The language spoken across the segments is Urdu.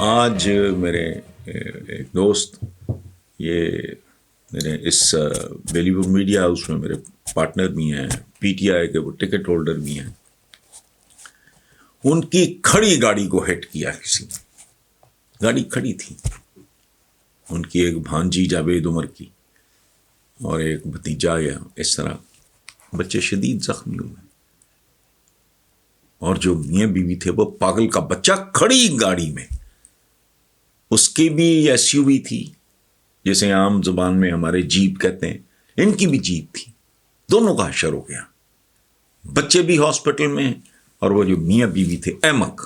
آج میرے ایک دوست، یہ میرے اس بیلی ووڈ میڈیا ہاؤس میں میرے پارٹنر بھی ہیں، پی ٹی آئی کے وہ ٹکٹ ہولڈر بھی ہیں، ان کی کھڑی گاڑی کو ہٹ کیا کسی نے. گاڑی کھڑی تھی، ان کی ایک بھانجی جاوید عمر کی اور ایک بھتیجا، یا اس طرح بچے شدید زخمی ہوئے. اور جو میاں بیوی تھے وہ پاگل کا بچہ کھڑی گاڑی میں، اس کی بھی ایس یو وی تھی جسے عام زبان میں ہمارے جیپ کہتے ہیں، ان کی بھی جیپ تھی. دونوں کا حشر ہو گیا. بچے بھی ہاسپٹل میں ہیں اور وہ جو میاں بیوی تھے احمق،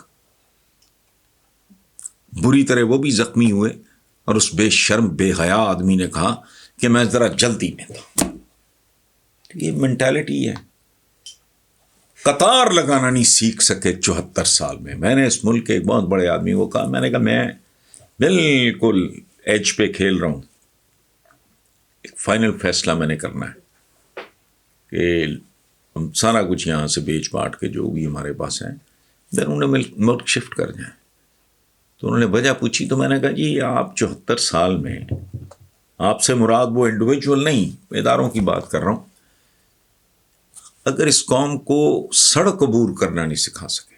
بری طرح وہ بھی زخمی ہوئے. اور اس بے شرم بے حیا آدمی نے کہا کہ میں ذرا جلدی میں تھا. یہ مینٹالٹی ہے. قطار لگانا نہیں سیکھ سکے 74 سال میں. میں نے اس ملک کے ایک بہت بڑے آدمی کو کہا، میں نے کہا میں بالکل ایج پہ کھیل رہا ہوں. ایک فائنل فیصلہ میں نے کرنا ہے کہ ہم سارا کچھ یہاں سے بیچ باٹ کے جو بھی ہمارے پاس ہیں پھر انہیں ملک شفٹ کر جائیں. تو انہوں نے وجہ پوچھی تو میں نے کہا جی آپ 74 سال میں، آپ سے مراد وہ انڈیویجول نہیں، اداروں کی بات کر رہا ہوں، اگر اس قوم کو سڑک عبور کرنا نہیں سکھا سکے،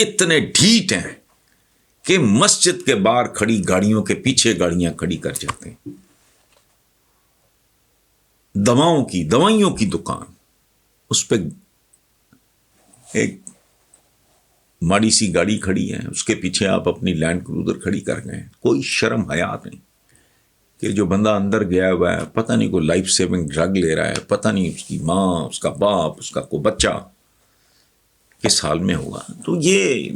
اتنے ڈھیٹ ہیں کہ مسجد کے باہر کھڑی گاڑیوں کے پیچھے گاڑیاں کھڑی کر جاتے ہیں. دوائیوں کی دکان، اس پہ ایک ماڑی سی گاڑی کھڑی ہے، اس کے پیچھے آپ اپنی لینڈ کروزر کھڑی کر گئے. کوئی شرم حیا نہیں کہ جو بندہ اندر گیا ہوا ہے پتہ نہیں کوئی لائف سیونگ ڈرگ لے رہا ہے، پتہ نہیں اس کی ماں، اس کا باپ، اس کا کوئی بچہ کس حال میں ہوگا. تو یہ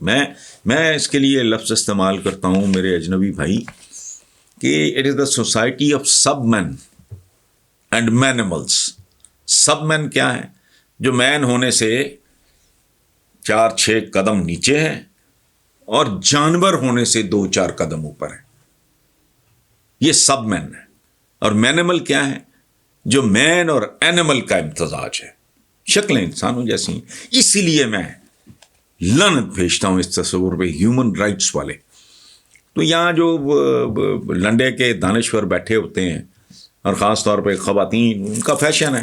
میں اس کے لیے لفظ استعمال کرتا ہوں میرے اجنبی بھائی کہ it is the society of sub men and animals. Sub men کیا ہے؟ جو مین ہونے سے 4-6 قدم نیچے ہے اور جانور ہونے سے 2-4 قدم اوپر ہے. یہ سب مین ہے. اور مینیمل کیا ہے؟ جو مین اور اینیمل کا امتزاج ہے، شکلیں انسانوں جیسی ہیں. اسی لیے میں لعنت بھیجتا ہوں اس تصور پہ، ہیومن رائٹس والے. تو یہاں جو لنڈے کے دانشور بیٹھے ہوتے ہیں اور خاص طور پہ خواتین، ان کا فیشن ہے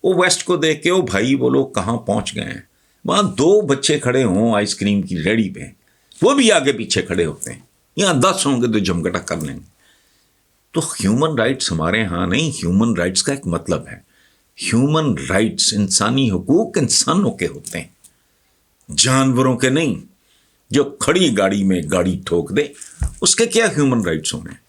وہ ویسٹ کو دیکھ کے، او بھائی وہ لوگ کہاں پہنچ گئے ہیں. وہاں 2 بچے کھڑے ہوں آئس کریم کی ریڑی پہ، وہ بھی آگے پیچھے کھڑے ہوتے ہیں. یہاں 10 ہوں گے تو جمگٹا کر لیں گے. تو ہیومن رائٹس ہمارے ہاں نہیں. ہیومن رائٹس کا ایک مطلب ہے، ہیومن رائٹس انسانی حقوق انسانوں کے ہوتے ہیں، جانوروں کے نہیں. جو کھڑی گاڑی میں گاڑی ٹھوک دے اس کے کیا ہیومن رائٹس ہونے ہیں؟